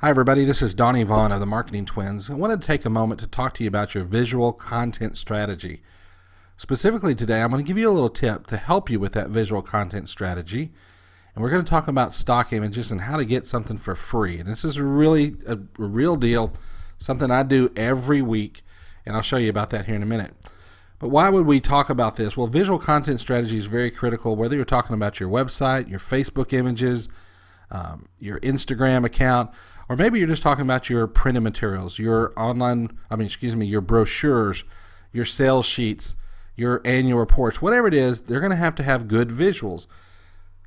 Hi everybody, this is Donnie Vaughn of the Marketing Twins. I wanted to take a moment to talk to you about your visual content strategy. Specifically today, I'm going to give you a little tip to help you with that visual content strategy. And we're going to talk about stock images and how to get something for free. And this is really a real deal, something I do every week, and I'll show you about that here in a minute. But why would we talk about this? Well, visual content strategy is very critical, whether you're talking about your website, your Facebook images, your Instagram account, or maybe you're just talking about your printed materials, your your brochures, your sales sheets, your annual reports, whatever it is, they're going to have good visuals.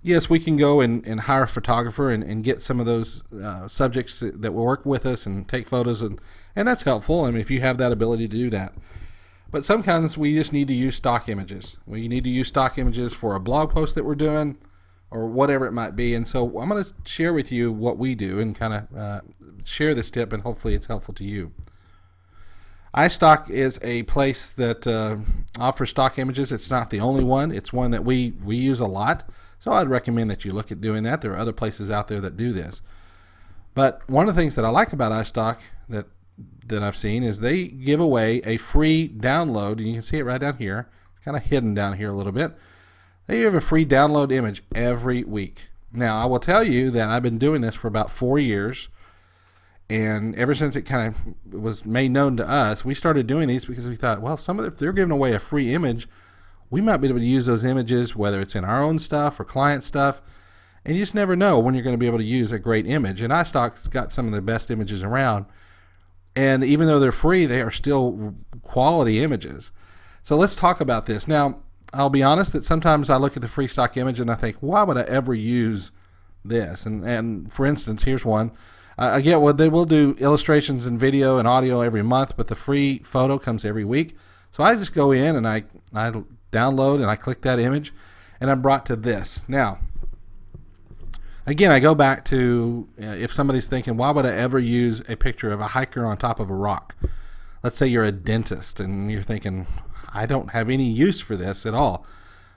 Yes, we can go and hire a photographer and get some of those subjects that will work with us and take photos, and that's helpful. I mean, if you have that ability to do that. But sometimes we just need to use stock images. We need to use stock images for a blog post that we're doing, or whatever it might be. And so I'm going to share with you what we do and kind of share this tip, and hopefully it's helpful to you. iStock is a place that offers stock images. It's not the only one. It's one that we use a lot. So I'd recommend that you look at doing that. There are other places out there that do this. But one of the things that I like about iStock that I've seen is they give away a free download, and you can see it right down here. It's kind of hidden down here a little bit. They have a free download image every week. Now, I will tell you that I've been doing this for about 4 years, and ever since it kind of was made known to us, we started doing these because we thought, well, if they're giving away a free image, we might be able to use those images, whether it's in our own stuff or client stuff, and you just never know when you're going to be able to use a great image. And iStock's got some of the best images around, and even though they're free, they are still quality images. So let's talk about this. Now, I'll be honest that sometimes I look at the free stock image and I think, why would I ever use this? And for instance, here's one. I get what they will do illustrations and video and audio every month, but the free photo comes every week. So I just go in and I download and I click that image, and I'm brought to this. Now, again, I go back to if somebody's thinking, why would I ever use a picture of a hiker on top of a rock? Let's say you're a dentist and you're thinking, I don't have any use for this at all.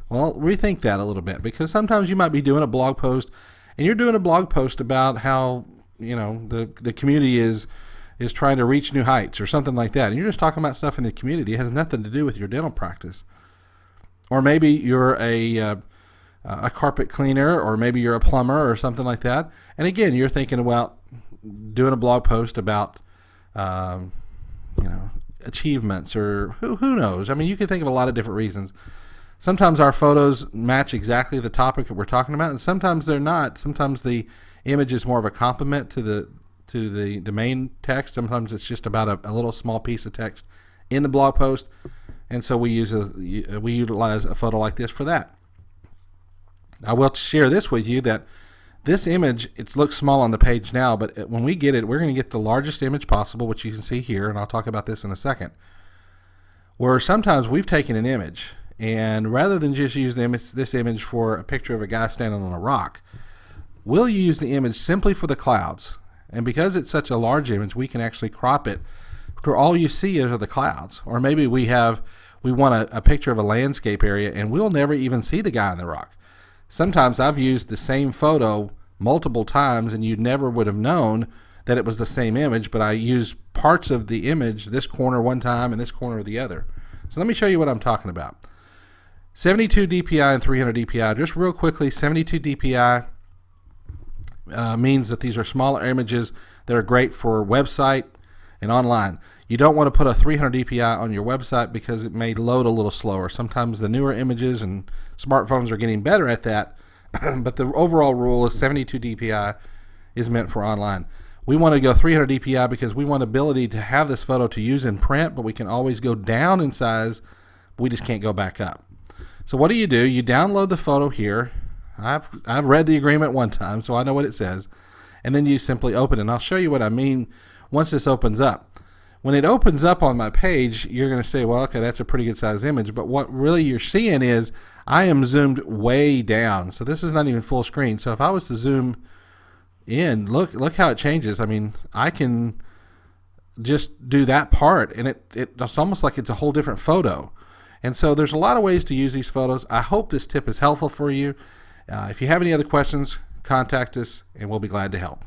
Well, rethink that a little bit, because sometimes you might be doing a blog post, and you're doing a blog post about how the community is trying to reach new heights or something like that, and you're just talking about stuff in the community. It has nothing to do with your dental practice. Or maybe you're a carpet cleaner, or maybe you're a plumber or something like that, and again, you're thinking about doing a blog post about achievements, or who knows. I mean, you can think of a lot of different reasons. Sometimes our photos match exactly the topic that we're talking about, and sometimes they're not. Sometimes the image is more of a complement to the main text. Sometimes it's just about a little small piece of text in the blog post, and so we utilize a photo like this for that. I will share this with you, that this image, it looks small on the page now, but when we get it, we're going to get the largest image possible, which you can see here, and I'll talk about this in a second. Where sometimes we've taken an image, and rather than just use this image for a picture of a guy standing on a rock, we'll use the image simply for the clouds. And because it's such a large image, we can actually crop it to all you see are the clouds. Or maybe we want a picture of a landscape area, and we'll never even see the guy on the rock. Sometimes I've used the same photo multiple times, and you never would have known that it was the same image, but I used parts of the image, this corner one time and this corner the other. So let me show you what I'm talking about. 72 DPI and 300 DPI. Just real quickly, 72 DPI means that these are smaller images that are great for website and online. You don't want to put a 300 DPI on your website because it may load a little slower. Sometimes the newer images and smartphones are getting better at that, but the overall rule is 72 DPI is meant for online. We want to go 300 DPI because we want ability to have this photo to use in print, but we can always go down in size. We just can't go back up. So what do? You download the photo here. I've read the agreement one time, so I know what it says. And then you simply open it. And I'll show you what I mean once this opens up. When it opens up on my page, you're going to say, well, okay, that's a pretty good size image. But what really you're seeing is I am zoomed way down. So this is not even full screen. So if I was to zoom in, look how it changes. I mean, I can just do that part, and it's almost like it's a whole different photo. And so there's a lot of ways to use these photos. I hope this tip is helpful for you. If you have any other questions, contact us, and we'll be glad to help.